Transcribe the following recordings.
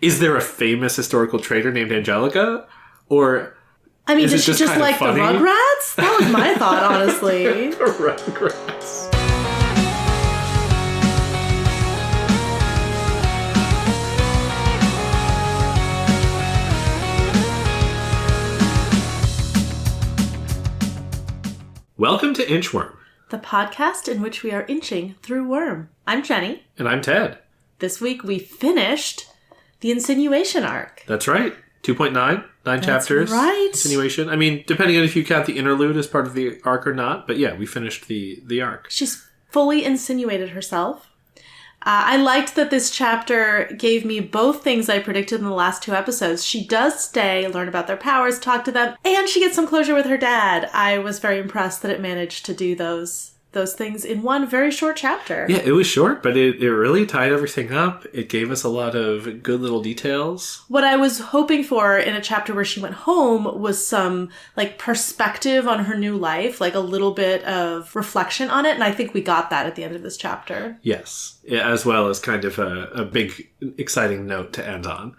is there a famous historical traitor named Angelica? Or I mean, is did it she just kind of like funny? the Rugrats? That was my thought, honestly. The Rugrats. Welcome to Inchworm, The podcast in which we are inching through worm. I'm Jenny. and I'm Ted. This week we finished the Insinuation arc. That's right. 2.9, 9 chapters. Right. Insinuation. I mean, depending on if you count the interlude as part of the arc or not, but yeah, we finished the arc. She's fully insinuated herself. I liked that this chapter gave me both things I predicted in the last two episodes. She does stay, learn about their powers, talk to them, and she gets some closure with her dad. I was very impressed that it managed to do those things in one very short chapter. Yeah, it was short, but it really tied everything up. It gave us a lot of good little details. What I was hoping for in a chapter where she went home was some, like, perspective on her new life, like a little bit of reflection on it, and I think we got that at the end of this chapter. Yes, as well as kind of a big, exciting note to end on.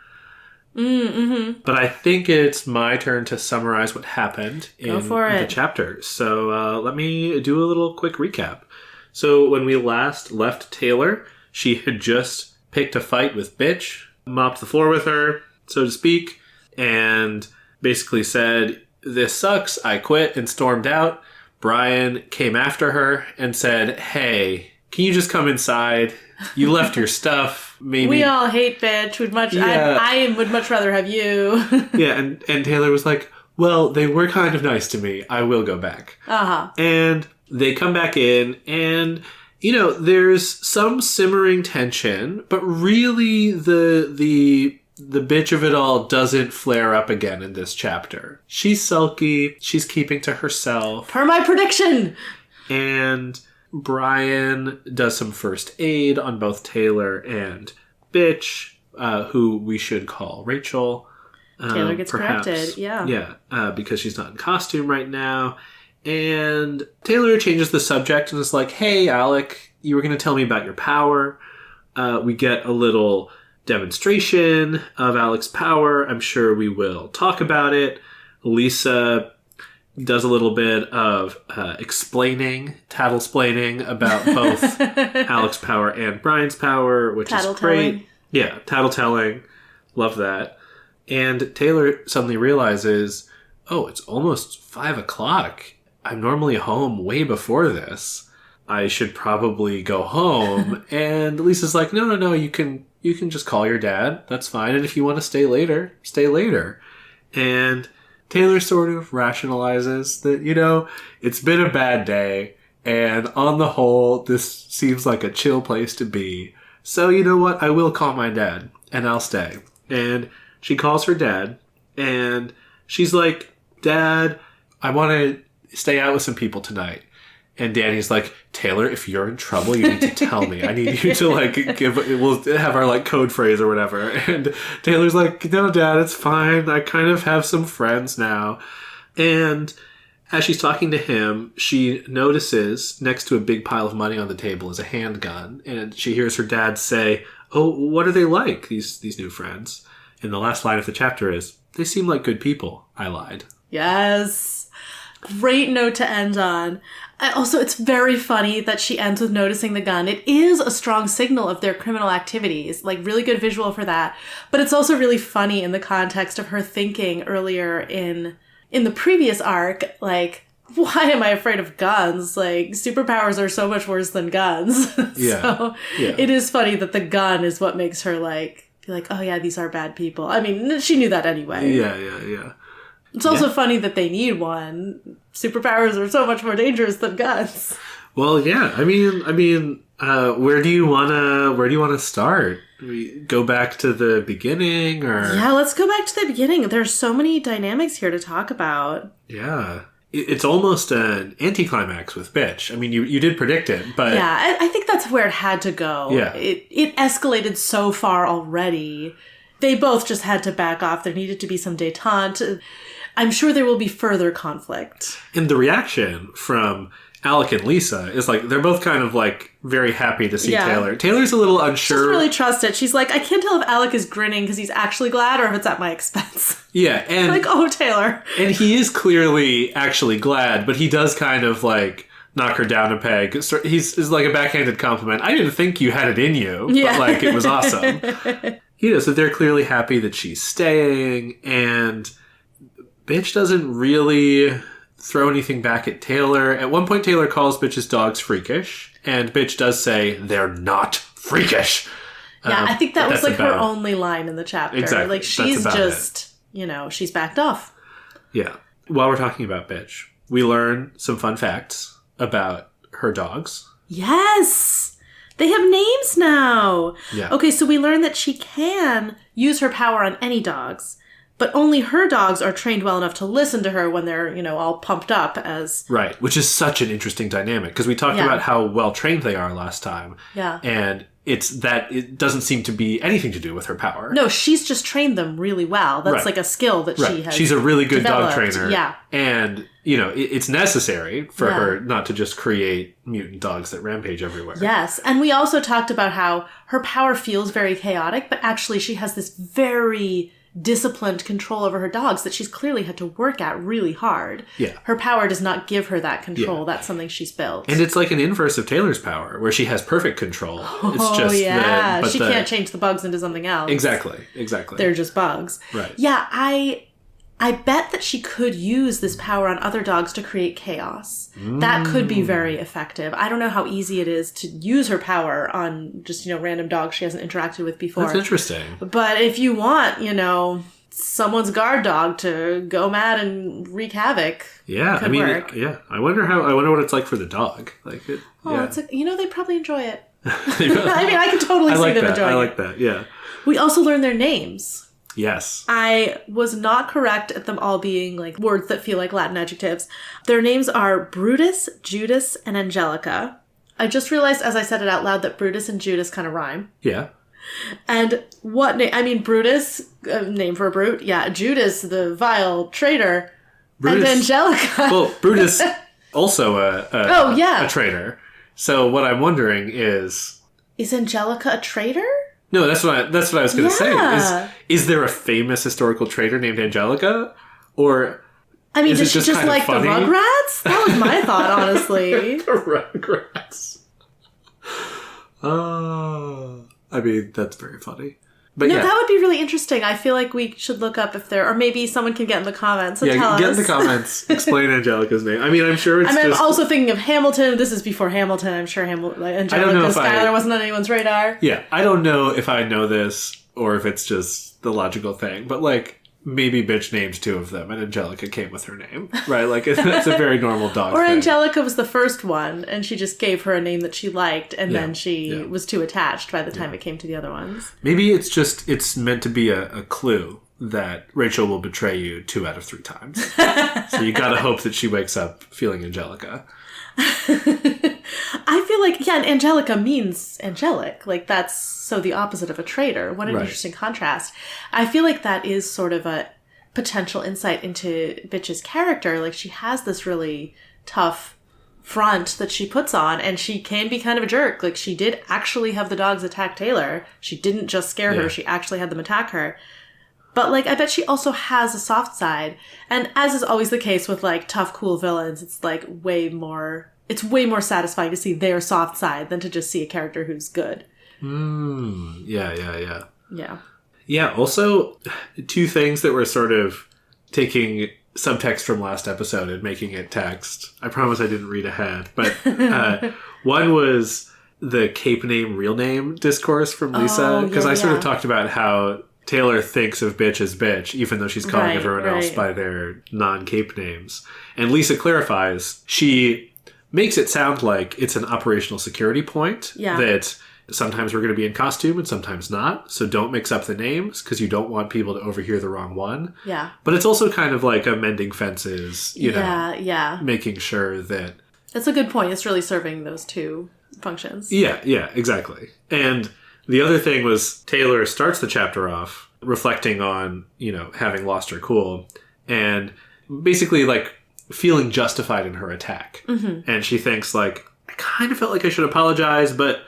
Mm-hmm. But I think it's my turn to summarize what happened in the chapter. So let me do a little quick recap. So when we last left Taylor, she had just picked a fight with Bitch, mopped the floor with her, so to speak, and basically said, "This sucks, I quit," and stormed out. Brian came after her and said, "Hey, can you just come inside? You left your stuff. Maybe we all hate Bitch. I would much rather have you." Yeah, and Taylor was like, "Well, they were kind of nice to me. I will go back." Uh-huh. And they come back in, and there's some simmering tension, but really the bitch of it all doesn't flare up again in this chapter. She's sulky. She's keeping to herself. Per my prediction. And Brian does some first aid on both Taylor and Bitch, who we should call Rachel. Taylor gets corrected, yeah. Yeah, because she's not in costume right now. And Taylor changes the subject and is like, "Hey, Alec, you were going to tell me about your power." We get a little demonstration of Alec's power. I'm sure we will talk about it. Lisa does a little bit of tattlesplaining about both Alec's power and Brian's power, which is great. Yeah, tattletelling. Love that. And Taylor suddenly realizes, oh, it's almost 5 o'clock. I'm normally home way before this. I should probably go home. And Lisa's like, no, you can just call your dad. That's fine. And if you want to stay later, stay later. And Taylor sort of rationalizes that, it's been a bad day, and on the whole, this seems like a chill place to be. So you know what? I will call my dad, and I'll stay. And she calls her dad, and she's like, "Dad, I want to stay out with some people tonight." And Danny's like, "Taylor, if you're in trouble, you need to tell me. I need you to we'll have our code phrase or whatever." And Taylor's like, "No, Dad, it's fine. I kind of have some friends now." And as she's talking to him, she notices next to a big pile of money on the table is a handgun. And she hears her dad say, "Oh, what are they like, these new friends?" And the last line of the chapter is, "They seem like good people. I lied." Yes. Great note to end on. Also, it's very funny that she ends with noticing the gun. It is a strong signal of their criminal activities, really good visual for that. But it's also really funny in the context of her thinking earlier in the previous arc, why am I afraid of guns? Superpowers are so much worse than guns. Yeah. It is funny that the gun is what makes her be like, oh yeah, these are bad people. I mean, she knew that anyway. Yeah. It's also funny that they need one. Superpowers are so much more dangerous than guns. Well, yeah. I mean, where do you wanna start? We go back to the beginning, or yeah, let's go back to the beginning. There's so many dynamics here to talk about. Yeah, it's almost an anticlimax with Bitch. I mean, you did predict it, but yeah, I think that's where it had to go. Yeah, it escalated so far already. They both just had to back off. There needed to be some detente. I'm sure there will be further conflict. And the reaction from Alec and Lisa is like, they're both kind of like very happy to see Taylor. Taylor's a little unsure. She doesn't really trust it. She's like, I can't tell if Alec is grinning because he's actually glad or if it's at my expense. Yeah, and like, oh, Taylor. And he is clearly actually glad, but he does kind of like knock her down a peg. He's like a backhanded compliment. I didn't think you had it in you, but like it was awesome. So they're clearly happy that she's staying, and Bitch doesn't really throw anything back at Taylor. At one point, Taylor calls Bitch's dogs freakish, and Bitch does say, they're not freakish. Yeah, I think that was like her only line in the chapter. Exactly. Like, she's just, she's backed off. Yeah. While we're talking about Bitch, we learn some fun facts about her dogs. Yes! They have names now! Yeah. Okay, so we learn that she can use her power on any dogs, but only her dogs are trained well enough to listen to her when they're, all pumped up as... Right, which is such an interesting dynamic, because we talked about how well trained they are last time. Yeah. And it doesn't seem to be anything to do with her power. No, she's just trained them really well. That's like a skill that she has. She's a really good developed. dog trainer. Yeah. And, it's necessary for her not to just create mutant dogs that rampage everywhere. Yes. And we also talked about how her power feels very chaotic, but actually she has this very disciplined control over her dogs that she's clearly had to work at really hard. Yeah. Her power does not give her that control. Yeah. That's something she's built. And it's like an inverse of Taylor's power, where she has perfect control. It's just she can't change the bugs into something else. Exactly. They're just bugs. Right. Yeah, I bet that she could use this power on other dogs to create chaos. That could be very effective. I don't know how easy it is to use her power on just, random dogs she hasn't interacted with before. That's interesting. But if you want, someone's guard dog to go mad and wreak havoc. Yeah, could work. I wonder what it's like for the dog. Like it. It's they probably enjoy it. I can totally see them enjoying it. I like that. Yeah. We also learn their names. Yes. I was not correct at them all being like words that feel like Latin adjectives. Their names are Brutus, Judas, and Angelica. I just realized as I said it out loud that Brutus and Judas kind of rhyme. Yeah. And what name? I mean, Brutus, name for a brute. Yeah. Judas, the vile traitor. Brutus, and Angelica. Well, Brutus, also a traitor. So what I'm wondering is Angelica a traitor? No, that's what I was going to say. Is there a famous historical traitor named Angelica? Or is she just like funny? The Rugrats? That was my thought, honestly. The Rugrats. That's very funny. But that would be really interesting. I feel like we should look up if there, or maybe someone can get in the comments and tell us. Yeah, get in the comments. Explain Angelica's name. I'm sure it's I'm also thinking of Hamilton. This is before Hamilton. I'm sure Angelica Schuyler wasn't on anyone's radar. Yeah, I don't know if I know this or if it's just the logical thing, but maybe Bitch named two of them and Angelica came with her name, right? It's a very normal dog Or thing. Angelica was the first one and she just gave her a name that she liked and then she was too attached by the time it came to the other ones. Maybe it's meant to be a clue that Rachel will betray you 2 out of 3 times. So you gotta hope that she wakes up feeling Angelica. I feel like, and Angelica means angelic. That's so the opposite of a traitor. What an interesting contrast. I feel like that is sort of a potential insight into Bitch's character. She has this really tough front that she puts on, and she can be kind of a jerk. She did actually have the dogs attack Taylor. She didn't just scare her. She actually had them attack her. But, I bet she also has a soft side. And as is always the case with, tough, cool villains, it's, way more satisfying to see their soft side than to just see a character who's good. Yeah. Yeah. Yeah, also, 2 things that were sort of taking subtext from last episode and making it text. I promise I didn't read ahead. But one was the cape name, real name discourse from Lisa. Because I sort of talked about how Taylor thinks of Bitch as Bitch, even though she's calling everyone else by their non-cape names. And Lisa clarifies, she makes it sound like it's an operational security point, that sometimes we're going to be in costume and sometimes not, so don't mix up the names because you don't want people to overhear the wrong one. Yeah. But it's also kind of like a mending fences, making sure that... That's a good point. It's really serving those 2 functions. Yeah, exactly. And the other thing was Taylor starts the chapter off reflecting on, having lost her cool. And basically, feeling justified in her attack. Mm-hmm. And she thinks, like, I kind of felt like I should apologize, but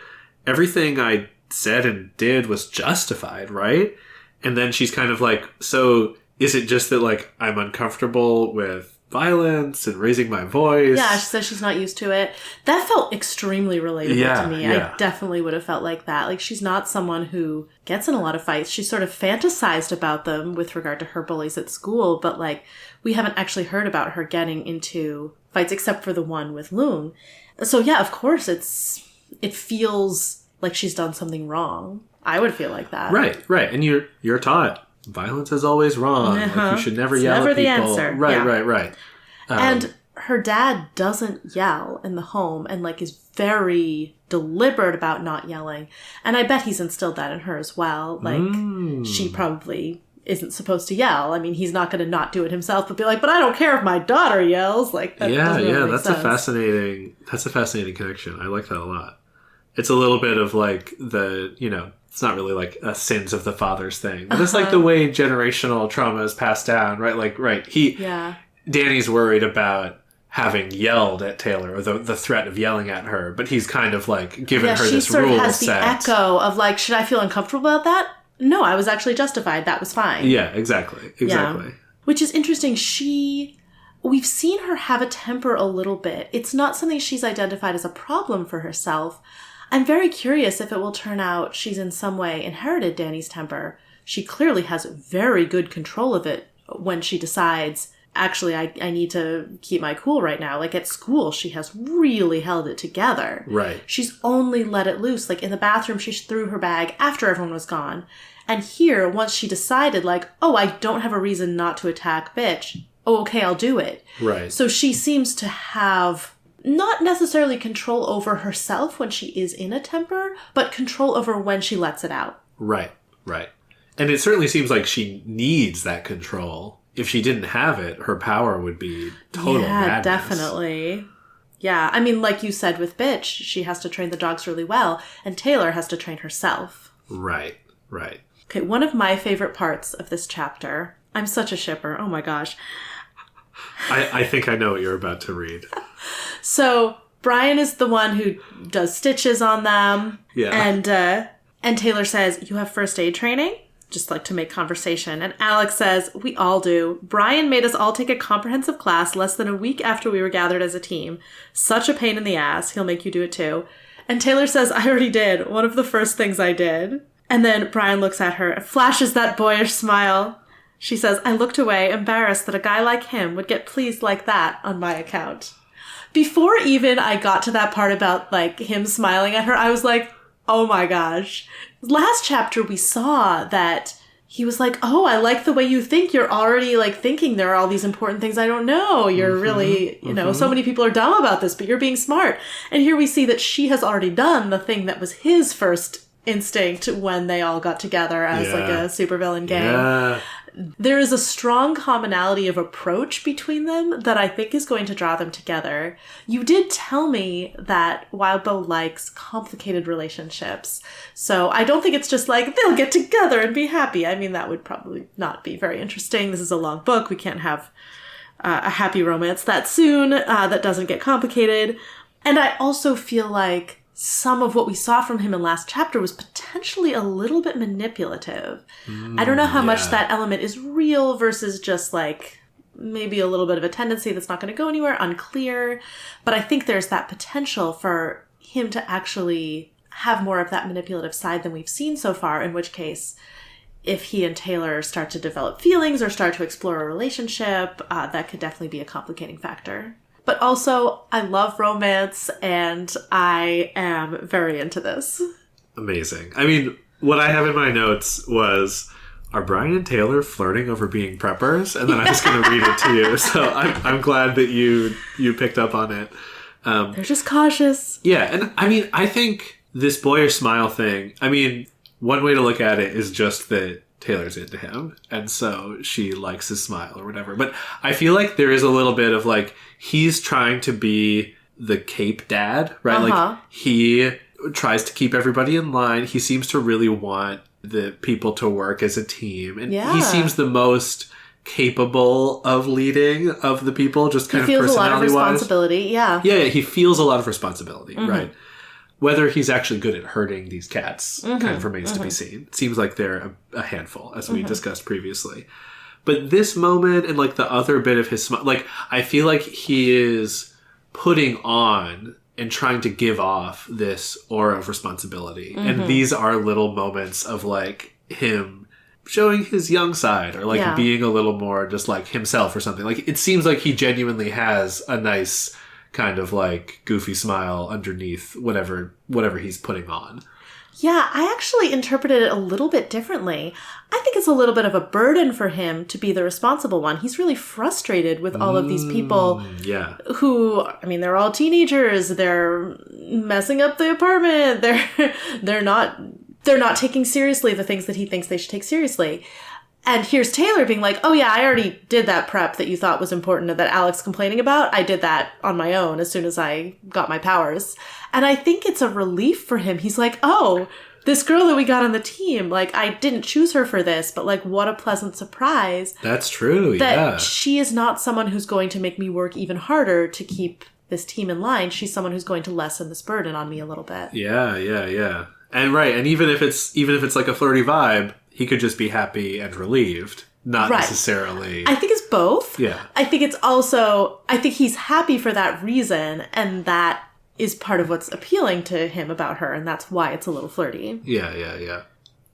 everything I said and did was justified, right? And then she's kind of like, so is it just that, like, I'm uncomfortable with violence and raising my voice? Yeah, she says she's not used to it. That felt extremely relatable to me. I definitely would have felt like that. Like, she's not someone who gets in a lot of fights. She sort of fantasized about them with regard to her bullies at school, but, like, we haven't actually heard about her getting into fights except for the one with Loon. So, yeah, of course, it feels like she's done something wrong. I would feel like that. Right. And you're taught violence is always wrong. Like, you should never yell at people. Never the answer. Right. And her dad doesn't yell in the home and, like, is very deliberate about not yelling. And I bet he's instilled that in her as well. Like, she probably isn't supposed to yell. I mean, he's not going to not do it himself, but be like, but I don't care if my daughter yells. Like, that doesn't really make sense. That's a fascinating connection. I like that a lot. It's a little bit of, like, the, you know, it's not really like a sins of the fathers thing, but it's like the way generational trauma is passed down, right? Like, Danny's worried about having yelled at Taylor, or the threat of yelling at her, but he's kind of, like, given her this rule set. She sort of has the echo of, like, should I feel uncomfortable about that? No, I was actually justified. That was fine. Yeah, exactly. Yeah. Which is interesting. We've seen her have a temper a little bit. It's not something she's identified as a problem for herself. I'm very curious if it will turn out she's in some way inherited Danny's temper. She clearly has very good control of it when she decides, actually, I need to keep my cool right now. Like, at school, she has really held it together. Right. She's only let it loose. Like, in the bathroom, she threw her bag after everyone was gone. And here, once she decided, like, oh, I don't have a reason not to attack bitch. Oh, okay, I'll do it. Right. So she seems to have not necessarily control over herself when she is in a temper, but control over when she lets it out. Right. And it certainly seems like she needs that control. If she didn't have it, her power would be total madness. Yeah, definitely. Yeah, I mean, like you said with Bitch, she has to train the dogs really well, and Taylor has to train herself. Right. Okay, one of my favorite parts of this chapter, I'm such a shipper, oh my gosh. I think I know what you're about to read. So, Brian is the one who does stitches on them. Yeah. And Taylor says, you have first aid training? Just like to make conversation. And Alex says, we all do. Brian made us all take a comprehensive class less than a week after we were gathered as a team. Such a pain in the ass. He'll make you do it too. And Taylor says, I already did. One of the first things I did. And then Brian looks at her and flashes that boyish smile. She says, I looked away, embarrassed that a guy like him would get pleased like that on my account. Before even I got to that part about, like, him smiling at her, I was like, oh my gosh. Last chapter we saw that he was like, oh, I like the way you think. You're already, like, thinking there are all these important things I don't know. You're really, you know, so many people are dumb about this, but you're being smart. And here we see that she has already done the thing that was his first instinct when they all got together as, like, a supervillain gang. Yeah. There is a strong commonality of approach between them that I think is going to draw them together. You did tell me that Wildbow likes complicated relationships. So I don't think it's just like, they'll get together and be happy. I mean, that would probably not be very interesting. This is a long book. We can't have a happy romance that soon. That doesn't get complicated. And I also feel like some of what we saw from him in last chapter was potentially a little bit manipulative. I don't know how much that element is real versus just, like, maybe a little bit of a tendency that's not going to go anywhere, unclear. But I think there's that potential for him to actually have more of that manipulative side than we've seen so far, in which case, if he and Taylor start to develop feelings or start to explore a relationship, that could definitely be a complicating factor. But also, I love romance, and I am very into this. Amazing. I mean, what I have in my notes was, are Brian and Taylor flirting over being preppers? And then I'm just going to read it to you. So I'm glad that you picked up on it. They're just cautious. Yeah, and I mean, I think this boyish smile thing, I mean, one way to look at it is just that Taylor's into him, and so she likes his smile or whatever. But I feel like there is a little bit of, like, he's trying to be the cape dad, right? Like, he tries to keep everybody in line. He seems to really want the people to work as a team. And he seems the most capable of leading of the people, just kind of personality-wise. He feels a lot of responsibility, yeah. Yeah, he feels a lot of responsibility, right? Whether he's actually good at herding these cats kind of remains to be seen. It seems like they're a handful, as we discussed previously. But this moment and, like, the other bit of his smile, like, I feel like he is putting on and trying to give off this aura of responsibility. And these are little moments of, like, him showing his young side or, like, being a little more just, like, himself or something. Like, it seems like he genuinely has a nice kind of, like, goofy smile underneath whatever he's putting on. Yeah, I actually interpreted it a little bit differently. I think it's a little bit of a burden for him to be the responsible one. He's really frustrated with all of these people who, I mean, they're all teenagers. They're messing up the apartment. They're not taking seriously the things that he thinks they should take seriously. And here's Taylor being like, oh yeah, I already did that prep that you thought was important and that Alex complaining about. I did that on my own as soon as I got my powers. And I think it's a relief for him. He's like, oh, this girl that we got on the team, like, I didn't choose her for this, but, like, what a pleasant surprise. That's true, that she is not someone who's going to make me work even harder to keep this team in line. She's someone who's going to lessen this burden on me a little bit. Yeah. And right, and even if it's like a flirty vibe, he could just be happy and relieved, not necessarily. I think it's both. Yeah. I think he's happy for that reason, and that is part of what's appealing to him about her, and that's why it's a little flirty. Yeah.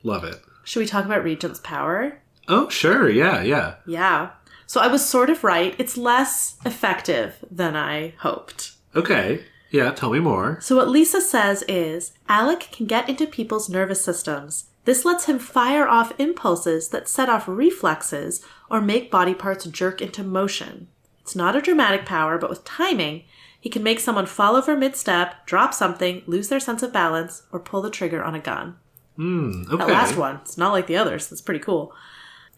Love it. Should we talk about Regent's power? Oh, sure. Yeah. Yeah. So I was sort of right. It's less effective than I hoped. Okay. Yeah, tell me more. So what Lisa says is, Alec can get into people's nervous systems. This lets him fire off impulses that set off reflexes or make body parts jerk into motion. It's not a dramatic power, but with timing, he can make someone fall over mid-step, drop something, lose their sense of balance, or pull the trigger on a gun. Okay. That last one, it's not like the others. That's pretty cool.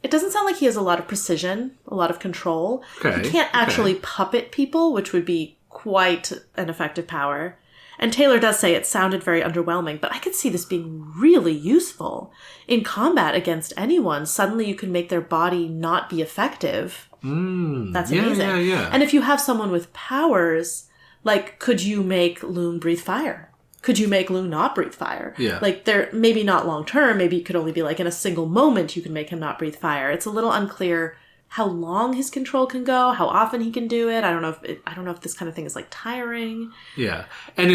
It doesn't sound like he has a lot of precision, a lot of control. Okay. He can't actually puppet people, which would be quite an effective power. And Taylor does say it sounded very underwhelming, but I could see this being really useful. In combat against anyone, suddenly you can make their body not be effective. That's amazing. Yeah. And if you have someone with powers, like, could you make Loon breathe fire? Could you make Loon not breathe fire? Yeah. Like, they're maybe not long term, maybe it could only be like in a single moment you can make him not breathe fire. It's a little unclear how long his control can go, how often he can do it. I don't know if this kind of thing is, like, tiring. Yeah. And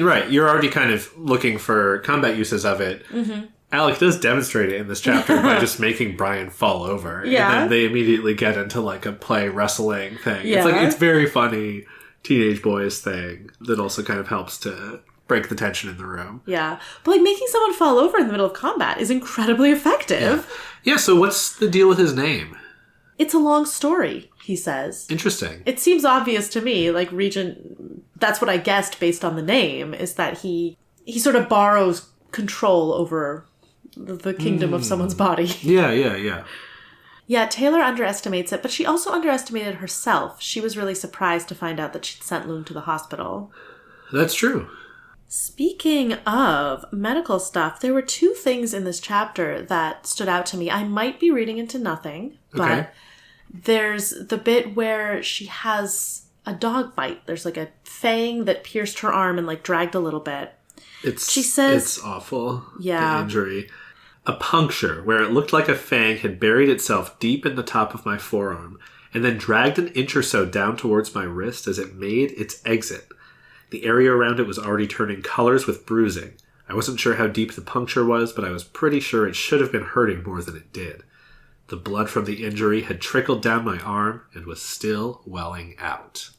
right, you're already kind of looking for combat uses of it. Mm-hmm. Alec does demonstrate it in this chapter by just making Brian fall over. Yeah. And then they immediately get into, like, a play wrestling thing. Yeah. It's very funny teenage boys thing that also kind of helps to break the tension in the room. Yeah. But, like, making someone fall over in the middle of combat is incredibly effective. Yeah, so what's the deal with his name? It's a long story, he says. Interesting. It seems obvious to me, like, Regent, that's what I guessed based on the name, is that he sort of borrows control over the kingdom of someone's body. Yeah. Yeah, Taylor underestimates it, but she also underestimated herself. She was really surprised to find out that she'd sent Loon to the hospital. That's true. Speaking of medical stuff, there were two things in this chapter that stood out to me. I might be reading into nothing, but there's the bit where she has a dog bite. There's, like, a fang that pierced her arm and, like, dragged a little bit. She says, it's awful. Yeah. The injury. A puncture where it looked like a fang had buried itself deep in the top of my forearm and then dragged an inch or so down towards my wrist as it made its exit. The area around it was already turning colors with bruising. I wasn't sure how deep the puncture was, but I was pretty sure it should have been hurting more than it did. The blood from the injury had trickled down my arm and was still welling out.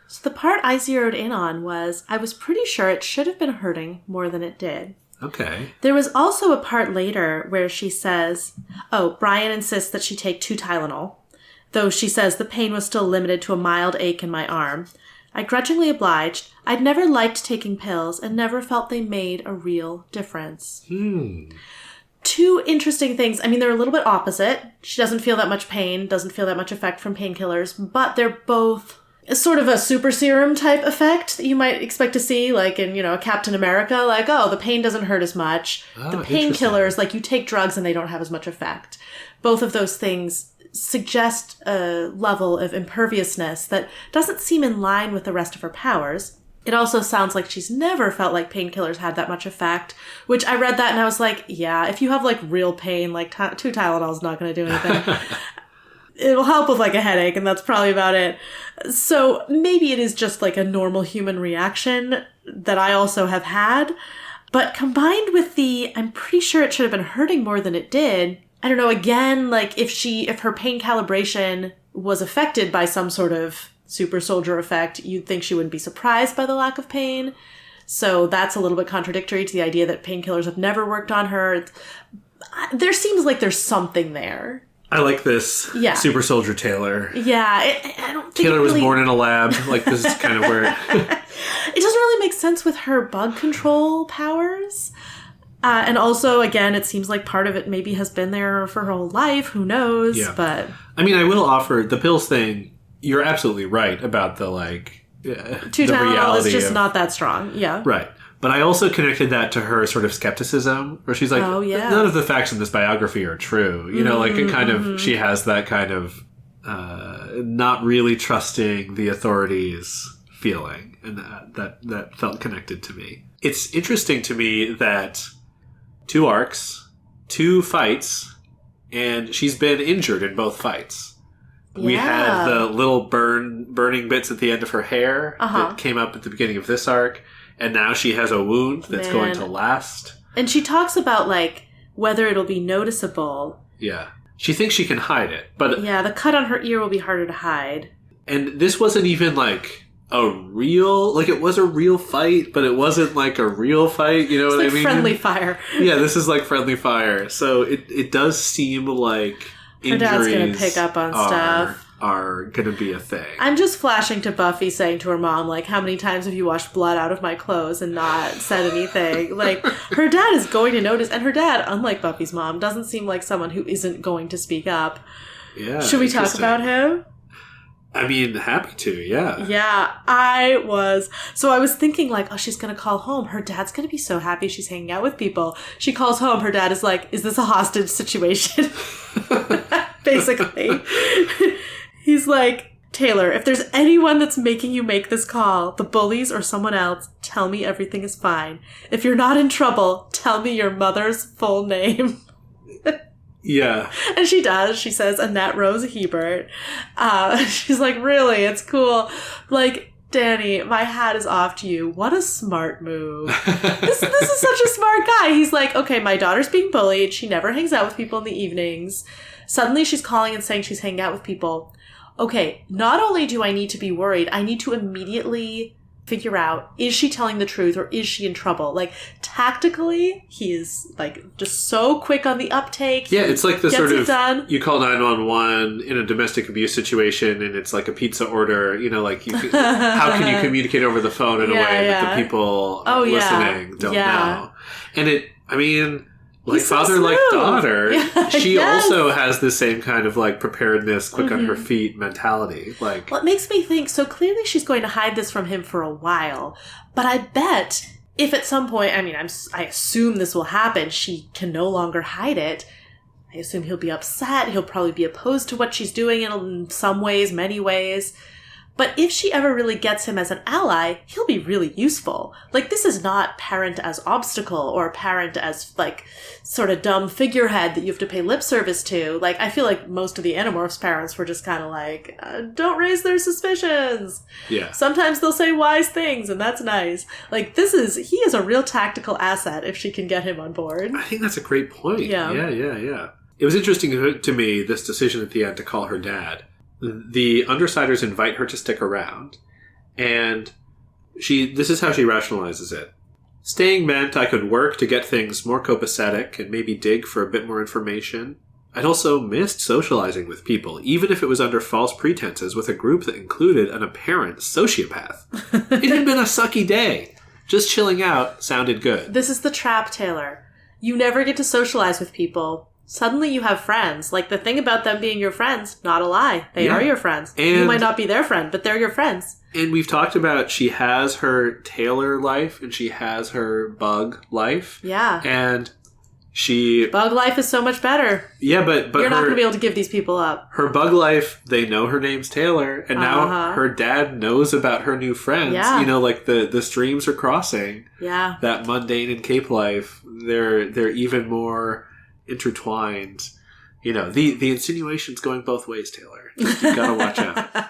So the part I zeroed in on was, I was pretty sure it should have been hurting more than it did. Okay. There was also a part later where she says, Brian insists that she take 2 Tylenol, though she says the pain was still limited to a mild ache in my arm. I grudgingly obliged. I'd never liked taking pills and never felt they made a real difference. Two interesting things. I mean, they're a little bit opposite. She doesn't feel that much pain, doesn't feel that much effect from painkillers, but they're both sort of a super serum type effect that you might expect to see, like in, a Captain America, like, the pain doesn't hurt as much. The painkillers, like, you take drugs and they don't have as much effect. Both of those things suggest a level of imperviousness that doesn't seem in line with the rest of her powers. It also sounds like she's never felt like painkillers had that much effect, which I read that and I was like, yeah, if you have like real pain, like 2 Tylenol is not going to do anything. It'll help with like a headache and that's probably about it. So maybe it is just like a normal human reaction that I also have had. But combined with I'm pretty sure it should have been hurting more than it did. I don't know, again, like if her pain calibration was affected by some sort of super soldier effect, you'd think she wouldn't be surprised by the lack of pain. So that's a little bit contradictory to the idea that painkillers have never worked on her. There seems like the's something there. I like this super soldier Taylor. Yeah, I don't think Taylor was born in a lab. Like, this is kind of where... It doesn't really make sense with her bug control powers. And also, again, it seems like part of it maybe has been there for her whole life. Who knows? Yeah. But I mean, I will offer the pills thing. You're absolutely right about the, like, 2 the Tylenol reality is just not that strong. Yeah. Right. But I also connected that to her sort of skepticism, where she's like, none of the facts in this biography are true. You know, like, it kind of, she has that kind of not really trusting the authorities feeling, and that felt connected to me. It's interesting to me that 2 arcs, 2 fights, and she's been injured in both fights. Yeah. We had the little burning bits at the end of her hair that came up at the beginning of this arc, and now she has a wound that's going to last. And she talks about, like, whether it'll be noticeable. Yeah. She thinks she can hide it, but... Yeah, the cut on her ear will be harder to hide. And this wasn't even, like... a real, like, it was a real fight, but it wasn't like a real fight, you know what I mean? Friendly fire. Yeah, this is like friendly fire. So it does seem like her dad's gonna pick up on stuff. Are gonna be a thing. I'm just flashing to Buffy saying to her mom, like, how many times have you washed blood out of my clothes and not said anything? Like, her dad is going to notice, and her dad, unlike Buffy's mom, doesn't seem like someone who isn't going to speak up. Yeah. Should we talk about him? I mean, happy to, yeah. Yeah, I was thinking, like, oh, she's going to call home. Her dad's going to be so happy she's hanging out with people. She calls home. Her dad is like, is this a hostage situation? Basically. He's like, Taylor, if there's anyone that's making you make this call, the bullies or someone else, tell me everything is fine. If you're not in trouble, tell me your mother's full name. Yeah. And she does. She says, Annette Rose Hebert. She's like, really? It's cool. Like, Danny, my hat is off to you. What a smart move. This is such a smart guy. He's like, okay, my daughter's being bullied. She never hangs out with people in the evenings. Suddenly she's calling and saying she's hanging out with people. Okay, not only do I need to be worried, I need to immediately figure out, is she telling the truth or is she in trouble? Like, tactically, he is, like, just so quick on the uptake. Yeah, it's like the sort of, you call 911 in a domestic abuse situation and it's like a pizza order, you know, like, how can you communicate over the phone in a way that the people listening don't know? And like father, like daughter, she also has the same kind of, like, preparedness, quick on her feet mentality. Like, well, it makes me think, so clearly she's going to hide this from him for a while. But I bet if at some point, I assume this will happen, she can no longer hide it. I assume he'll be upset. He'll probably be opposed to what she's doing in some ways, many ways. But if she ever really gets him as an ally, he'll be really useful. Like, this is not parent as obstacle or parent as, like, sort of dumb figurehead that you have to pay lip service to. Like, I feel like most of the Animorphs' parents were just kind of like, don't raise their suspicions. Yeah. Sometimes they'll say wise things, and that's nice. Like, he is a real tactical asset if she can get him on board. I think that's a great point. Yeah. Yeah. It was interesting to me, this decision at the end to call her dad. The Undersiders invite her to stick around, and this is how she rationalizes it. Staying meant I could work to get things more copacetic and maybe dig for a bit more information. I'd also missed socializing with people, even if it was under false pretenses with a group that included an apparent sociopath. It had been a sucky day. Just chilling out sounded good. This is the trap, Taylor. You never get to socialize with people. Suddenly you have friends. Like, the thing about them being your friends, not a lie. They are your friends. And you might not be their friend, but they're your friends. And we've talked about she has her Taylor life and she has her bug life. Yeah. And Bug life is so much better. Yeah, but you're not going to be able to give these people up. Her bug life, they know her name's Taylor, and now her dad knows about her new friends. Yeah. You know, like the streams are crossing. Yeah. That mundane and Cape life, they're even more intertwined. You know, the insinuation's going both ways, Taylor. Just, you gotta watch out.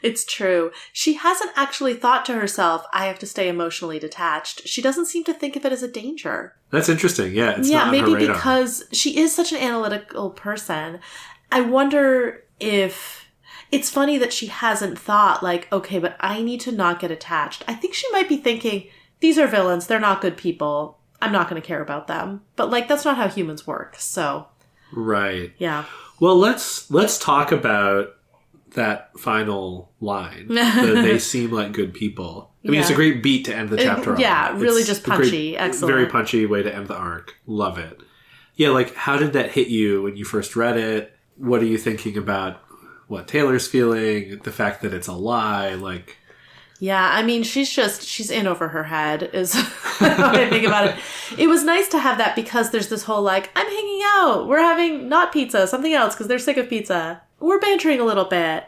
It's true. She hasn't actually thought to herself, I have to stay emotionally detached. She doesn't seem to think of it as a danger. That's interesting. Yeah, it's not on maybe her radar. Because she is such an analytical person. I wonder if... It's funny that she hasn't thought, like, okay, but I need to not get attached. I think she might be thinking, these are villains. They're not good people. I'm not going to care about them. But, like, that's not how humans work, so... Right. Yeah. Well, let's talk about that final line. They seem like good people. I mean, it's a great beat to end the chapter on. Yeah, really just punchy. Excellent. Very punchy way to end the arc. Love it. Yeah, like, how did that hit you when you first read it? What are you thinking about what Taylor's feeling? The fact that it's a lie? Like... Yeah, I mean, she's in over her head, is what I think about it. It was nice to have that because there's this whole, like, I'm hanging out. We're having not pizza, something else, because they're sick of pizza. We're bantering a little bit.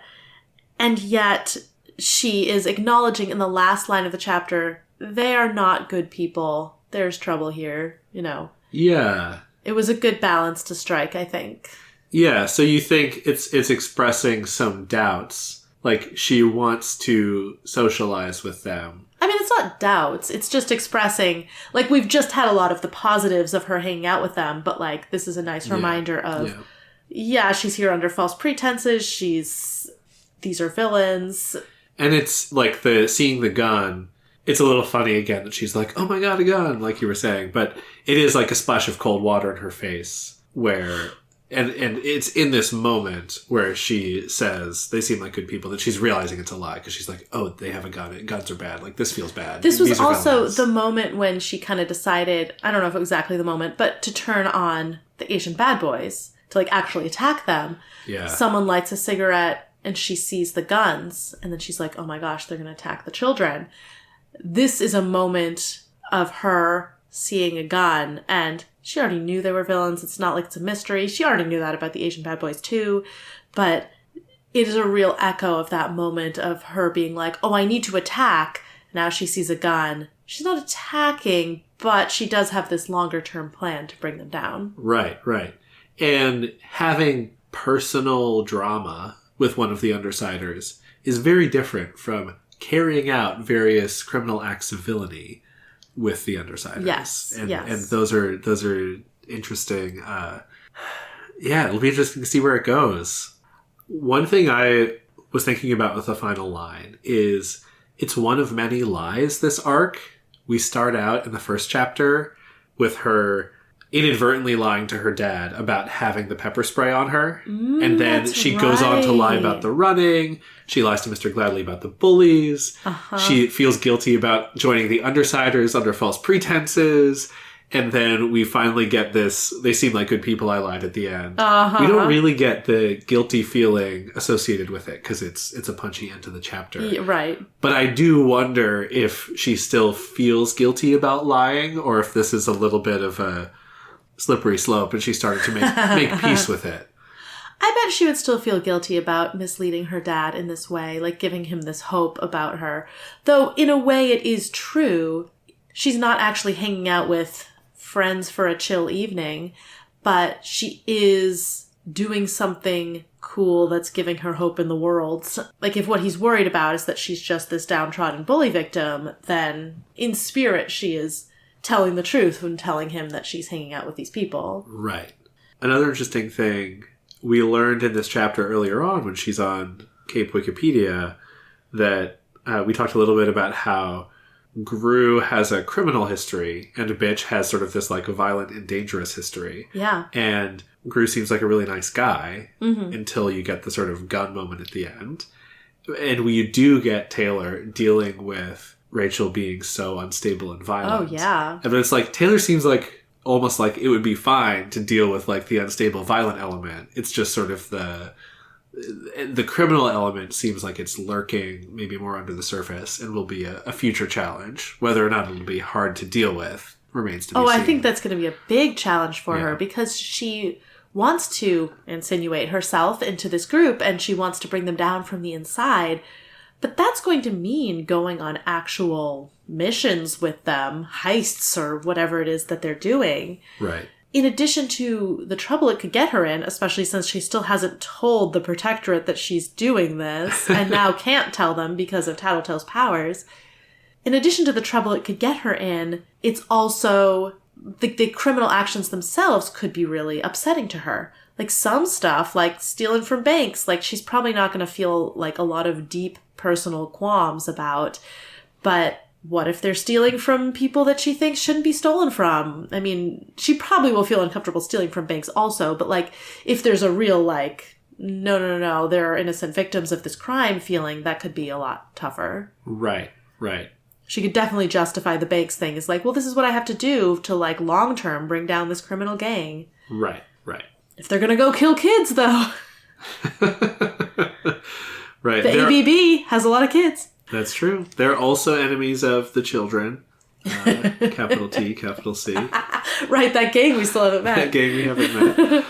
And yet, she is acknowledging in the last line of the chapter, they are not good people. There's trouble here, you know. Yeah. It was a good balance to strike, I think. Yeah, so you think it's expressing some doubts. Like, she wants to socialize with them. I mean, it's not doubts. It's just expressing... Like, we've just had a lot of the positives of her hanging out with them, but, like, this is a nice reminder of... Yeah, she's here under false pretenses. These are villains. And it's, like, seeing the gun... It's a little funny, again, that she's like, oh my god, a gun, like you were saying. But it is like a splash of cold water in her face, where... And it's in this moment where she says they seem like good people that she's realizing it's a lie because she's like, oh, they have a gun. Guns are bad. Like, this feels bad. This was also the moment when she kind of decided, I don't know if it was exactly the moment, but to turn on the Asian bad boys, to, like, actually attack them. Yeah. Someone lights a cigarette and she sees the guns and then she's like, oh my gosh, they're going to attack the children. This is a moment of her seeing a gun, and she already knew they were villains. It's not like it's a mystery. She already knew that about the Asian bad boys too, but it is a real echo of that moment of her being like, oh, I need to attack. Now she sees a gun. She's not attacking, but she does have this longer term plan to bring them down. Right. And having personal drama with one of the Undersiders is very different from carrying out various criminal acts of villainy with the Undersiders. Yes. And those are interesting. It'll be interesting to see where it goes. One thing I was thinking about with the final line is it's one of many lies, this arc. We start out in the first chapter with her inadvertently lying to her dad about having the pepper spray on her. And then she goes on to lie about the running. She lies to Mr. Gladley about the bullies. She feels guilty about joining the Undersiders under false pretenses. And then we finally get this, they seem like good people, I lied at the end. We don't really get the guilty feeling associated with it because it's a punchy end to the chapter. Yeah, right. But I do wonder if she still feels guilty about lying or if this is a little bit of a slippery slope and she started to make peace with it. I bet she would still feel guilty about misleading her dad in this way, like giving him this hope about her. Though, in a way, it is true. She's not actually hanging out with friends for a chill evening, but she is doing something cool that's giving her hope in the world. Like, if what he's worried about is that she's just this downtrodden bully victim, then in spirit she is telling the truth when telling him that she's hanging out with these people. Right. Another interesting thing we learned in this chapter earlier on when she's on Cape Wikipedia that we talked a little bit about how Gru has a criminal history and Bitch has sort of this like violent and dangerous history. Yeah. And Gru seems like a really nice guy until you get the sort of gun moment at the end. And we do get Taylor dealing with Rachel being so unstable and violent. Oh, yeah. And it's like, Taylor seems like almost like it would be fine to deal with like the unstable violent element. It's just sort of the criminal element seems like it's lurking maybe more under the surface and will be a future challenge, whether or not it'll be hard to deal with remains to be seen. I think that's going to be a big challenge for her because she wants to insinuate herself into this group and she wants to bring them down from the inside. But that's going to mean going on actual missions with them, heists or whatever it is that they're doing. Right. In addition to the trouble it could get her in, especially since she still hasn't told the Protectorate that she's doing this and now can't tell them because of Tattletale's powers. In addition to the trouble it could get her in, it's also the criminal actions themselves could be really upsetting to her. Like some stuff, like stealing from banks, like she's probably not going to feel like a lot of deep personal qualms about. But what if they're stealing from people that she thinks shouldn't be stolen from? I mean, she probably will feel uncomfortable stealing from banks also, but like if there's a real like, no, they're innocent victims of this crime feeling, that could be a lot tougher. Right. She could definitely justify the banks thing as like, well, this is what I have to do to like long term bring down this criminal gang. Right. If they're gonna go kill kids though. Right. The ABB has a lot of kids. That's true. They're also enemies of the children. Capital T, capital C. Right, that gang we still haven't met. That gang we haven't met.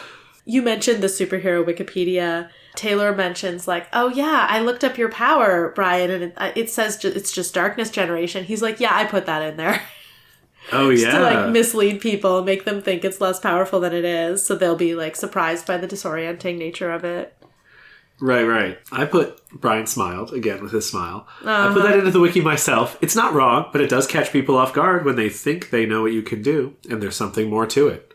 You mentioned the superhero Wikipedia. Taylor mentions like, oh yeah, I looked up your power, Brian, and it says it's just darkness generation. He's like, yeah, I put that in there. Oh yeah. Just to like mislead people and make them think it's less powerful than it is. So they'll be like surprised by the disorienting nature of it. Right. I put Brian smiled, again with his smile. I put that into the wiki myself. It's not wrong, but it does catch people off guard when they think they know what you can do, and there's something more to it.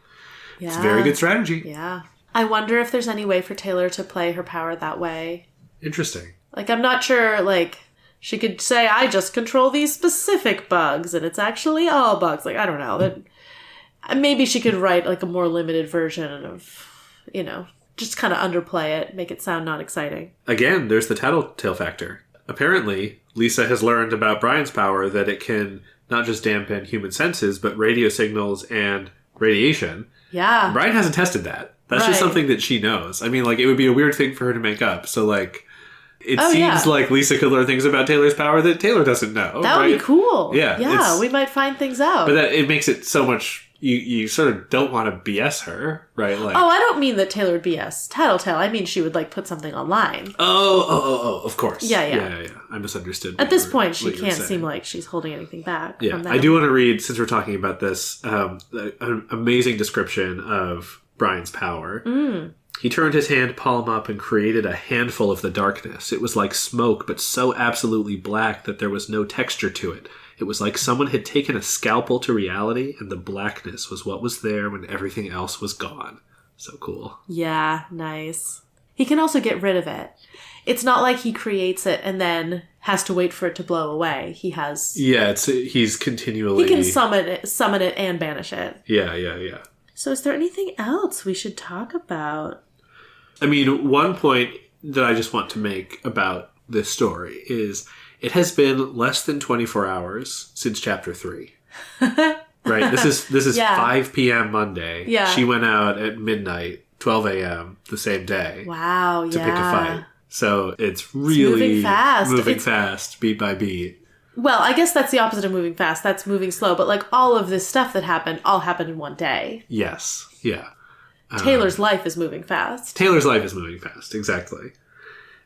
Yeah. It's a very good strategy. Yeah. I wonder if there's any way for Taylor to play her power that way. Interesting. Like, I'm not sure, like, she could say, I just control these specific bugs, and it's actually all bugs. Like, I don't know. That maybe she could write, like, a more limited version of, you know, just kind of underplay it, make it sound not exciting. Again, there's the tattletale factor. Apparently, Lisa has learned about Brian's power that it can not just dampen human senses, but radio signals and radiation. Yeah. Brian hasn't tested that. That's just something that she knows. I mean, like, it would be a weird thing for her to make up. So, like, it seems like Lisa could learn things about Taylor's power that Taylor doesn't know. That would be cool. Yeah. We might find things out. But it makes it so much... You sort of don't want to BS her, right? Like, I don't mean that Taylor would BS Tattletale. I mean she would, like, put something online. Oh, of course. Yeah. I misunderstood. At this point, she can't seem like she's holding anything back from that. I do want to read, since we're talking about this, an amazing description of Brian's power. He turned his hand palm up and created a handful of the darkness. It was like smoke, but so absolutely black that there was no texture to it. It was like someone had taken a scalpel to reality, and the blackness was what was there when everything else was gone. So cool. Yeah, nice. He can also get rid of it. It's not like he creates it and then has to wait for it to blow away. He has... Yeah, he's continually... He can summon it and banish it. Yeah. So is there anything else we should talk about? I mean, one point that I just want to make about this story is... It has been less than 24 hours since Chapter 3. Right? This is 5 p.m. Monday. Yeah. She went out at midnight, 12 a.m. the same day. Wow, to pick a fight. So it's really moving fast, beat by beat. Well, I guess that's the opposite of moving fast. That's moving slow. But like all of this stuff that happened, all happened in one day. Yes. Yeah. Taylor's life is moving fast. Taylor's life is moving fast. Exactly.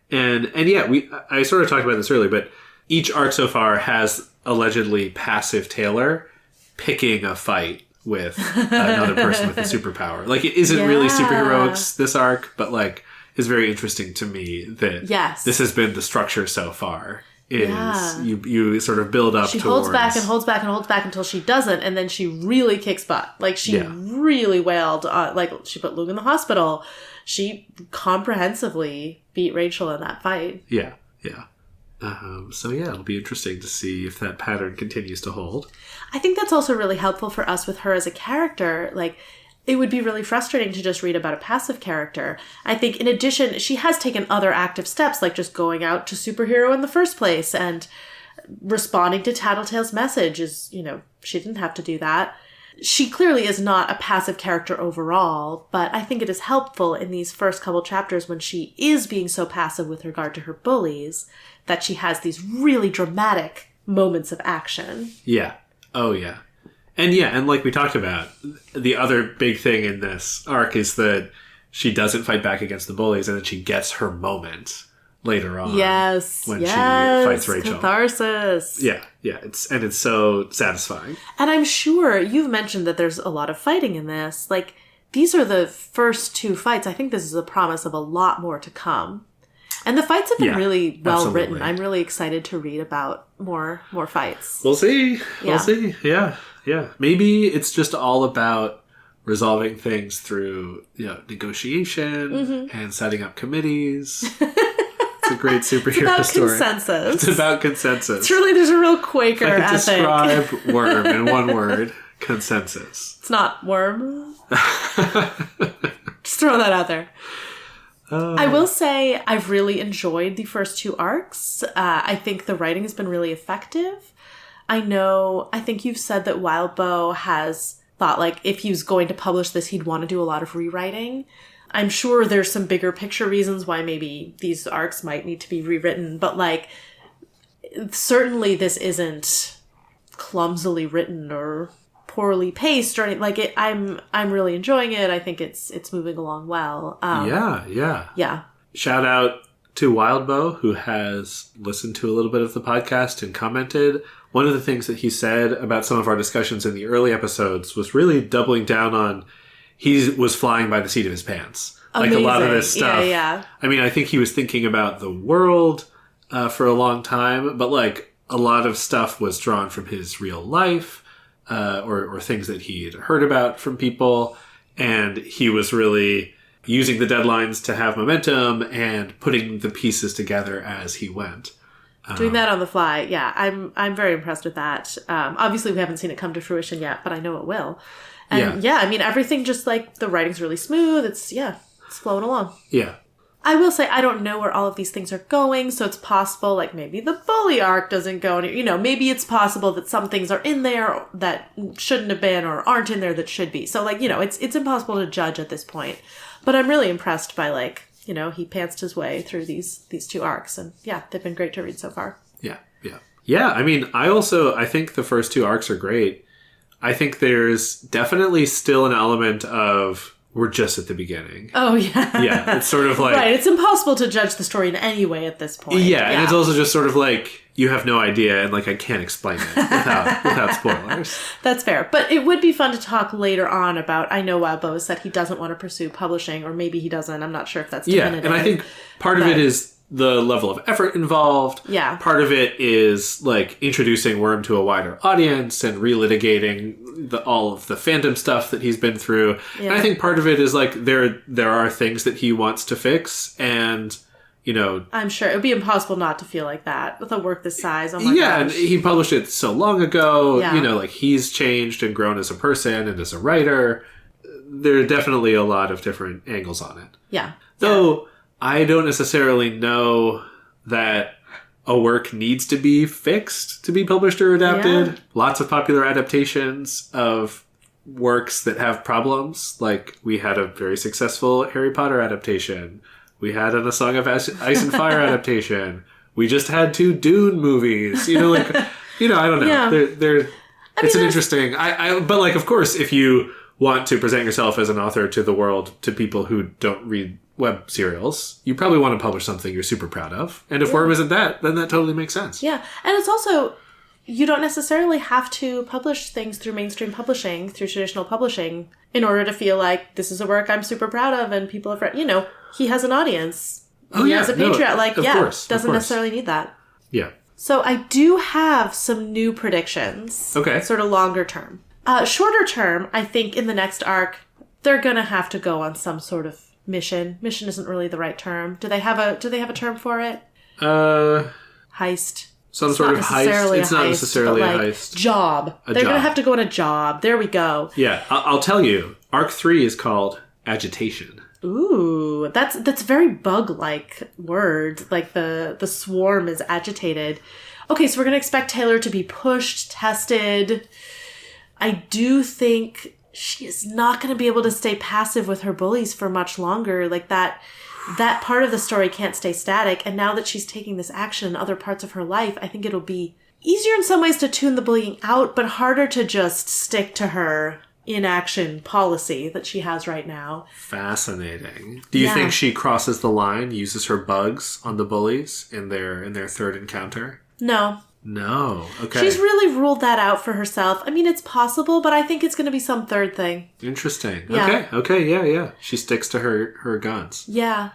And yeah, I sort of talked about this earlier, but each arc so far has allegedly passive Taylor picking a fight with another person with a superpower. Like, it isn't really superheroics, this arc, but like, it's very interesting to me that this has been the structure so far. You sort of build up. She holds back and holds back and holds back until she doesn't, and then she really kicks butt. Like, she really wailed. Like, she put Luke in the hospital. She comprehensively beat Rachel in that fight. Yeah. So it'll be interesting to see if that pattern continues to hold. I think that's also really helpful for us with her as a character. Like, it would be really frustrating to just read about a passive character. I think in addition, she has taken other active steps, like just going out to superhero in the first place and responding to Tattletale's message is, she didn't have to do that. She clearly is not a passive character overall, but I think it is helpful in these first couple chapters when she is being so passive with regard to her bullies that she has these really dramatic moments of action. Yeah. Oh, yeah. And yeah, and like we talked about, the other big thing in this arc is that she doesn't fight back against the bullies, and then she gets her moment later on. Yes. When she fights Rachel. Catharsis. Yeah. It's so satisfying. And I'm sure you've mentioned that there's a lot of fighting in this. Like, these are the first 2 fights. I think this is a promise of a lot more to come. And the fights have been really well written. I'm really excited to read about more fights. We'll see. We'll see. Yeah. Maybe it's just all about resolving things through, negotiation and setting up committees. It's a great superhero story. Consensus. It's about consensus. It's really, there's a real Quaker ethic. Describe worm in one word. Consensus. It's not worm. Just throw that out there. I will say I've really enjoyed the first 2 arcs. I think the writing has been really effective. I think you've said that Wildbow has thought, like, if he was going to publish this, he'd want to do a lot of rewriting. I'm sure there's some bigger picture reasons why maybe these arcs might need to be rewritten, but, like, certainly this isn't clumsily written or poorly paced or anything. Like, I'm really enjoying it. I think it's moving along well. Yeah. Shout out to Wildbow, who has listened to a little bit of the podcast and commented. One of the things that he said about some of our discussions in the early episodes was really doubling down on he was flying by the seat of his pants. Amazing. Like, a lot of this stuff. Yeah. I mean, I think he was thinking about the world for a long time, but, like, a lot of stuff was drawn from his real life or things that he had heard about from people. And he was really using the deadlines to have momentum and putting the pieces together as he went. Doing that on the fly. Yeah, I'm very impressed with that. Obviously, we haven't seen it come to fruition yet, but I know it will. And I mean, everything just, like, the writing's really smooth. It's flowing along. Yeah. I will say I don't know where all of these things are going, so it's possible, like, maybe the bully arc doesn't go, maybe it's possible that some things are in there that shouldn't have been or aren't in there that should be. So, like, it's impossible to judge at this point. But I'm really impressed by, like, he pantsed his way through these 2 arcs, and they've been great to read so far. Yeah, I mean, I think the first 2 arcs are great. I think there's definitely still an element of we're just at the beginning. Oh, yeah. Yeah, it's sort of like... Right, it's impossible to judge the story in any way at this point. Yeah, and it's also just sort of like, you have no idea, and, like, I can't explain it without spoilers. That's fair. But it would be fun to talk later on about, I know Wildbow said he doesn't want to pursue publishing, or maybe he doesn't. I'm not sure if that's definitive. Yeah, and I think part of it is the level of effort involved. Yeah. Part of it is, like, introducing Worm to a wider audience and relitigating all of the fandom stuff that he's been through. Yeah. And I think part of it is, like, there are things that he wants to fix, and, I'm sure it would be impossible not to feel like that with a work this size. Oh my gosh. And he published it so long ago. Yeah. Like, he's changed and grown as a person and as a writer. There are definitely a lot of different angles on it. Yeah. Though... I don't necessarily know that a work needs to be fixed to be published or adapted. Yeah. Lots of popular adaptations of works that have problems. Like, we had a very successful Harry Potter adaptation. We had A Song of Ice and Fire adaptation. We just had 2 Dune movies. I don't know. Yeah. It's an interesting... but, like, of course, if you want to present yourself as an author to the world, to people who don't read web serials, you probably want to publish something you're super proud of. And if Worm isn't that, then that totally makes sense. Yeah. And it's also, you don't necessarily have to publish things through mainstream publishing, through traditional publishing, in order to feel like this is a work I'm super proud of and people have read. He has an audience. He has a Patreon. Doesn't necessarily need that. Yeah. So I do have some new predictions. Okay. Sort of longer term. Shorter term, I think in the next arc, they're going to have to go on some sort of mission. Mission isn't really the right term. Do they have a term for it? Heist. Some sort of heist. It's not necessarily a heist. Job. They're going to have to go on a job. There we go. Yeah, I'll tell you. Arc 3 is called Agitation. Ooh, that's very bug-like word. Like the swarm is agitated. Okay, so we're going to expect Taylor to be pushed, tested. I do think she is not going to be able to stay passive with her bullies for much longer. Like that part of the story can't stay static. And now that she's taking this action in other parts of her life, I think it'll be easier in some ways to tune the bullying out, but harder to just stick to her inaction policy that she has right now. Fascinating. Do you think she crosses the line, uses her bugs on the bullies in their third encounter? No. No. Okay. She's really ruled that out for herself. I mean, it's possible, but I think it's going to be some third thing. Interesting. Yeah. Okay, yeah. She sticks to her guns. Yeah.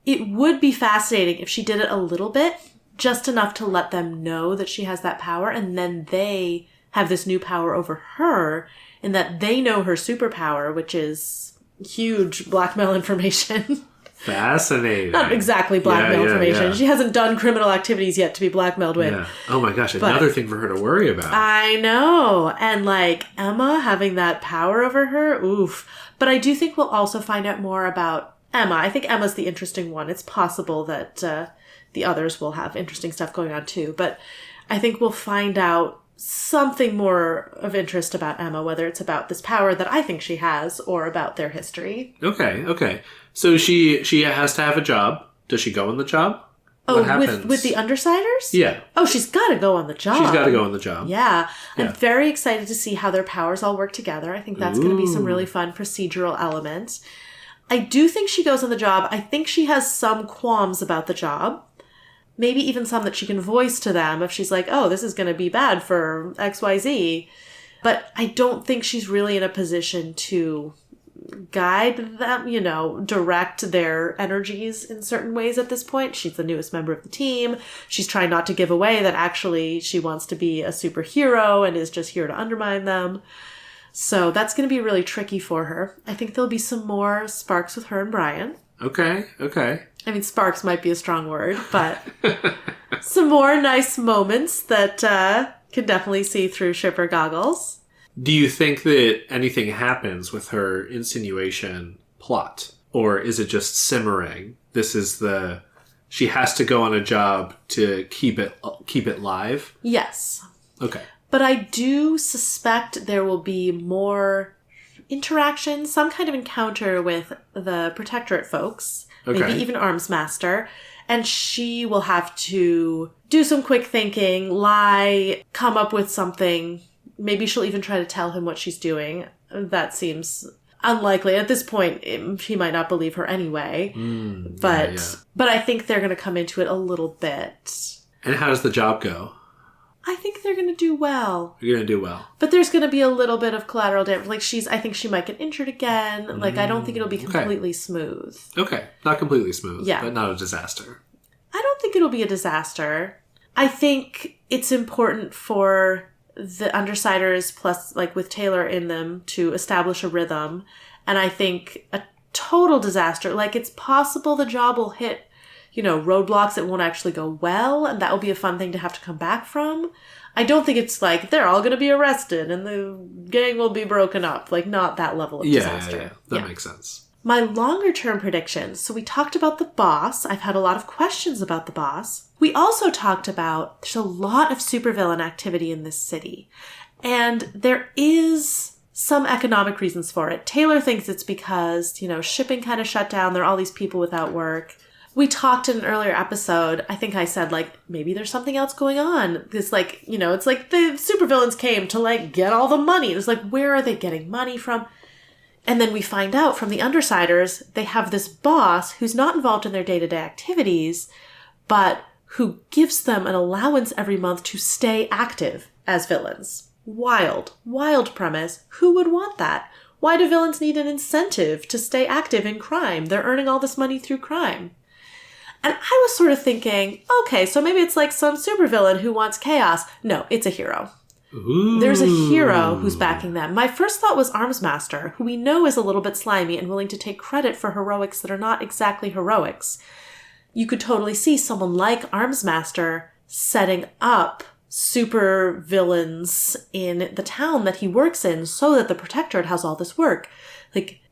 It would be fascinating if she did it a little bit, just enough to let them know that she has that power, and then they have this new power over her, in that they know her superpower, which is huge blackmail information. Fascinating. Not exactly blackmail information. Yeah. She hasn't done criminal activities yet to be blackmailed with. Yeah. Oh my gosh, another thing for her to worry about. I know. And like Emma having that power over her, oof. But I do think we'll also find out more about Emma. I think Emma's the interesting one. It's possible that the others will have interesting stuff going on too. But I think we'll find out something more of interest about Emma, whether it's about this power that I think she has or about their history. Okay. So she has to have a job. Does she go on the job? What happens? With the Undersiders? Yeah. Oh, she's got to go on the job. She's got to go on the job. Yeah. I'm very excited to see how their powers all work together. I think that's going to be some really fun procedural elements. I do think she goes on the job. I think she has some qualms about the job. Maybe even some that she can voice to them if she's like, oh, this is going to be bad for XYZ. But I don't think she's really in a position to guide them, direct their energies in certain ways at this point. She's the newest member of the team. She's trying not to give away that actually she wants to be a superhero and is just here to undermine them. So that's going to be really tricky for her. I think there'll be some more sparks with her and Brian. Okay. I mean, sparks might be a strong word, but some more nice moments that can definitely see through shipper goggles. Do you think that anything happens with her insinuation plot? Or is it just simmering? She has to go on a job to keep it live? Yes. Okay. But I do suspect there will be more interaction, some kind of encounter with the Protectorate folks. Okay. Maybe even Armsmaster. And she will have to do some quick thinking, lie, come up with something. Maybe she'll even try to tell him what she's doing. That seems unlikely. At this point, he might not believe her anyway. But I think they're going to come into it a little bit. And how does the job go? I think they're going to do well. You're going to do well. But there's going to be a little bit of collateral damage. Like I think she might get injured again. I don't think it'll be completely smooth. Okay. Not completely smooth. Yeah. But not a disaster. I don't think it'll be a disaster. I think it's important for the Undersiders plus with Taylor in them to establish a rhythm. And I think a total disaster, it's possible the job will hit roadblocks that won't actually go well, and that will be a fun thing to have to come back from. I don't think it's they're all going to be arrested and the gang will be broken up. Not that level of disaster. Yeah. That makes sense. My longer term predictions. So we talked about the boss. I've had a lot of questions about the boss. We also talked about there's a lot of supervillain activity in this city. And there is some economic reasons for it. Taylor thinks it's because, shipping kind of shut down. There are all these people without work. We talked in an earlier episode, I think I said, maybe there's something else going on. It's it's like the supervillains came to, get all the money. It's where are they getting money from? And then we find out from the Undersiders, they have this boss who's not involved in their day-to-day activities, but who gives them an allowance every month to stay active as villains. Wild premise. Who would want that? Why do villains need an incentive to stay active in crime? They're earning all this money through crime. And I was sort of thinking, okay, so maybe it's some supervillain who wants chaos. No, it's a hero. Ooh. There's a hero who's backing them. My first thought was Armsmaster, who we know is a little bit slimy and willing to take credit for heroics that are not exactly heroics. You could totally see someone like Armsmaster setting up super villains in the town that he works in so that the Protectorate has all this work.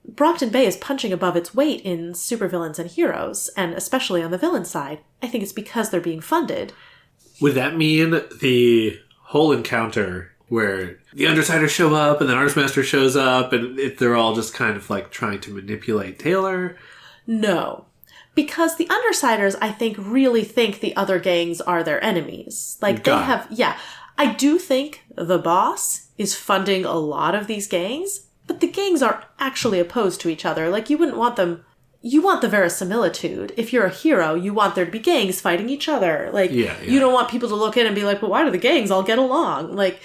Brockton Bay is punching above its weight in supervillains and heroes, and especially on the villain side. I think it's because they're being funded. Would that mean the whole encounter where the Undersiders show up and then Armsmaster shows up and they're all just kind of trying to manipulate Taylor? No. Because the Undersiders, I think, really think the other gangs are their enemies. Like, they have... Yeah. I do think the boss is funding a lot of these gangs, but the gangs are actually opposed to each other. Like, you wouldn't want them... You want the verisimilitude. If you're a hero, you want there to be gangs fighting each other. Like, you don't want people to look in and be like, well, why do the gangs all get along? Like,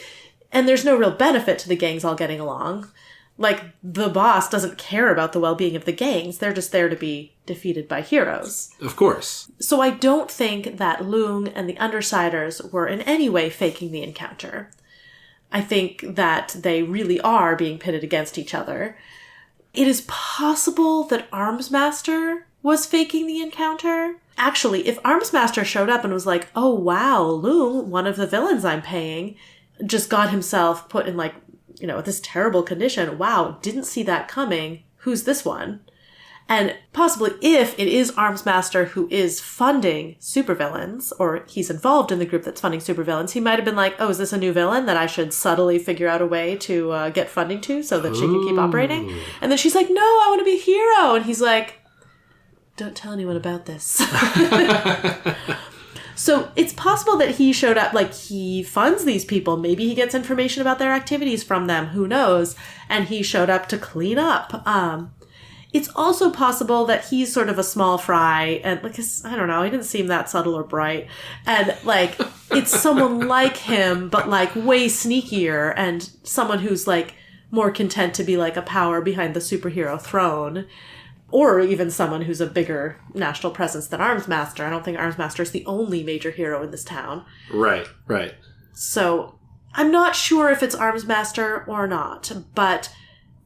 and there's no real benefit to the gangs all getting along. Like, the boss doesn't care about the well-being of the gangs. They're just there to be defeated by heroes. Of course. So I don't think that Leung and the Undersiders were in any way faking the encounter. I think that they really are being pitted against each other. It is possible that Armsmaster was faking the encounter. Actually, if Armsmaster showed up and was like, oh wow, Leung, one of the villains I'm paying, just got himself put in like, you know, this terrible condition. Wow, didn't see that coming. Who's this one? And possibly if it is Armsmaster who is funding supervillains, or he's involved in the group that's funding supervillains, he might have been like, oh, is this a new villain that I should subtly figure out a way to get funding to so that she can keep operating? And then she's like, no, I want to be a hero. And he's like, don't tell anyone about this. So it's possible that he showed up, like, he funds these people. Maybe he gets information about their activities from them. Who knows? And he showed up to clean up. It's also possible that he's sort of a small fry, and, like, I don't know, he didn't seem that subtle or bright. And, like, it's someone like him, but, like, way sneakier, and someone who's, like, more content to be, like, a power behind the superhero throne. Or even someone who's a bigger national presence than Armsmaster. I don't think Armsmaster is the only major hero in this town. Right, right. So, I'm not sure if it's Armsmaster or not, but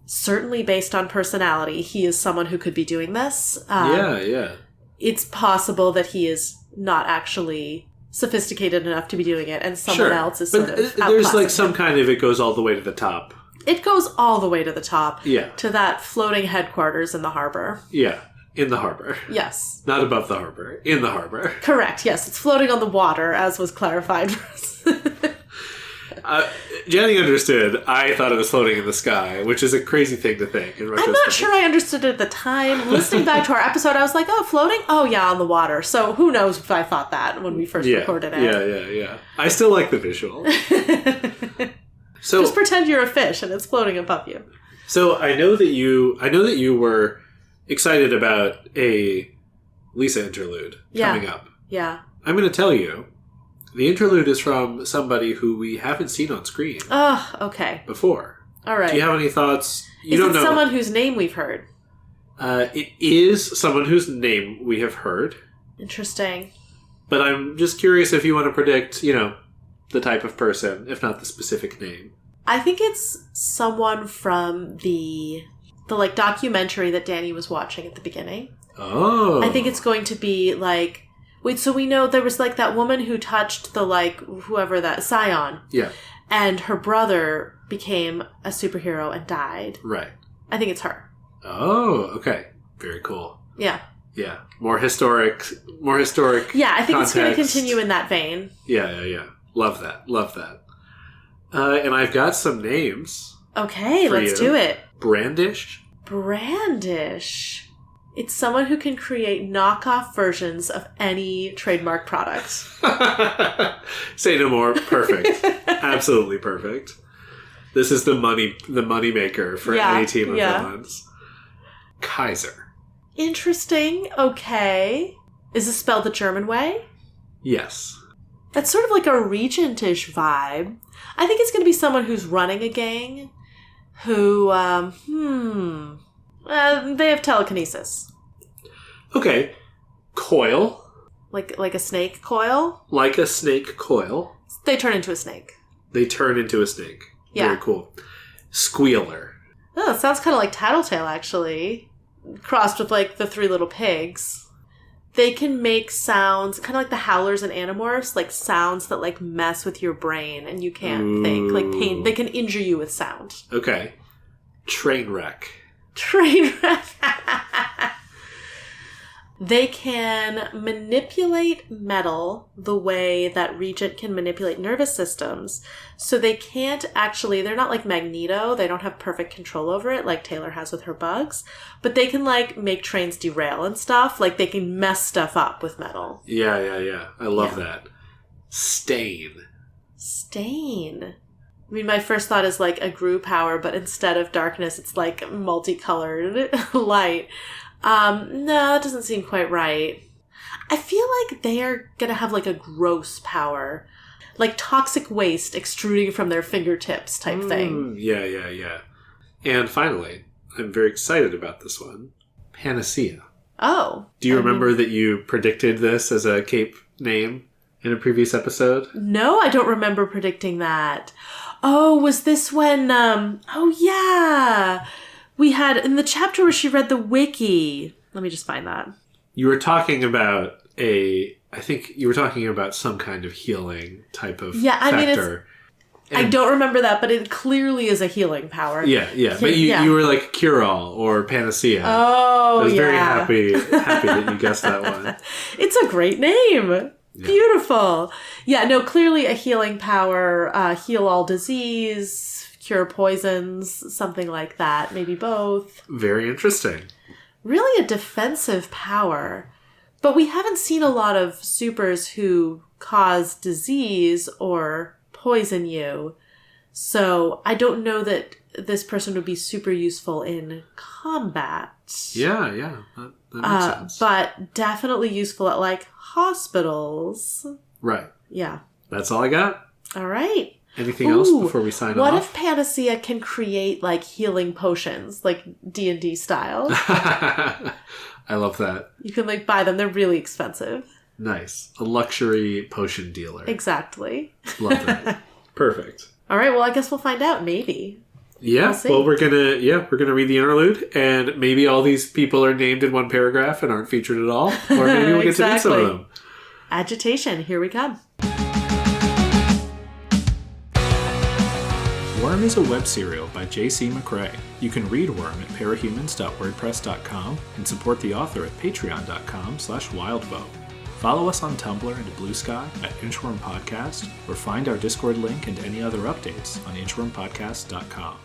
certainly based on personality, he is someone who could be doing this. Yeah. It's possible that he is not actually sophisticated enough to be doing it, and someone else is sort of there's like some kind of it goes all the way to the top. It goes all the way to the top. Yeah. To that floating headquarters in the harbor. Yeah. In the harbor. Yes. Not above the harbor. In the harbor. Correct. Yes. It's floating on the water, as was clarified. Jenny understood. I thought it was floating in the sky, which is a crazy thing to think. In I'm not sure I understood it at the time. Listening back to our episode, I was like, oh, floating? Oh, yeah, on the water. So who knows if I thought that when we first recorded it. Yeah. I still like the visual. So just pretend you're a fish and it's floating above you. So I know that you were excited about a Lisa interlude coming up. Yeah. I'm going to tell you, the interlude is from somebody who we haven't seen on screen. Oh, okay. Before. All right. Do you have any thoughts? Is it someone whose name we've heard? It is someone whose name we have heard. Interesting. But I'm just curious if you want to predict, the type of person, if not the specific name. I think it's someone from the like documentary that Danny was watching at the beginning. Oh. I think it's going to be like, wait, so we know there was like that woman who touched the like whoever that Scion. Yeah. And her brother became a superhero and died. Right. I think it's her. Oh, okay. Very cool. Yeah. Yeah. More historic. Yeah, I think context. It's going to continue in that vein. Yeah. Love that. And I've got some names. Okay, let's do it. Brandish. It's someone who can create knockoff versions of any trademark product. Say no more. Perfect. Absolutely perfect. This is the money maker for any team of villains. Kaiser. Interesting. Okay. Is this spelled the German way? Yes. That's sort of like a regent-ish vibe. I think it's going to be someone who's running a gang who, they have telekinesis. Okay. Coil. Like a snake coil? Like a snake coil. They turn into a snake. Yeah. Very cool. Squealer. Oh, it sounds kind of like Tattletale, actually. Crossed with, like, the Three Little Pigs. They can make sounds, kind of like the Howlers and Animorphs, like sounds that, like, mess with your brain and you can't think. Like, pain. They can injure you with sound. Okay. Trainwreck. They can manipulate metal the way that Regent can manipulate nervous systems. So they can't actually, they're not like Magneto. They don't have perfect control over it like Taylor has with her bugs. But they can like make trains derail and stuff. Like they can mess stuff up with metal. Yeah. I love that. Stain. I mean, my first thought is like a Gru power, but instead of darkness, it's like multicolored light. No, that doesn't seem quite right. I feel like they're gonna have like a gross power. Like toxic waste extruding from their fingertips type thing. Yeah. And finally, I'm very excited about this one. Panacea. Oh. Do you remember that you predicted this as a cape name in a previous episode? No, I don't remember predicting that. Oh, was this when, oh yeah. We had, in the chapter where she read the wiki. Let me just find that. You were talking about I think you were talking about some kind of healing type of factor. I don't remember that, but it clearly is a healing power. Yeah. But you were like cure-all or panacea. Oh, I was very happy that you guessed that one. It's a great name. Yeah. Beautiful. Yeah, no, clearly a healing power, heal all disease, cure poisons, something like that. Maybe both. Very interesting. Really a defensive power. But we haven't seen a lot of supers who cause disease or poison you. So I don't know that this person would be super useful in combat. Yeah. That makes sense. But definitely useful at like hospitals. Right. Yeah. That's all I got. All right. Anything else before we sign off? What if Panacea can create like healing potions, like D&D style? I love that. You can like buy them. They're really expensive. Nice. A luxury potion dealer. Exactly. Love that. Perfect. All right. Well, I guess we'll find out. Maybe. Yeah. Well, we're gonna read the interlude, and maybe all these people are named in one paragraph and aren't featured at all, or maybe we'll get to meet some of them. Agitation. Here we come. Worm is a web serial by J.C. McCrae. You can read Worm at parahumans.wordpress.com and support the author at patreon.com/wildbow. Follow us on Tumblr and Blue Sky at Inchworm Podcast, or find our Discord link and any other updates on inchwormpodcast.com.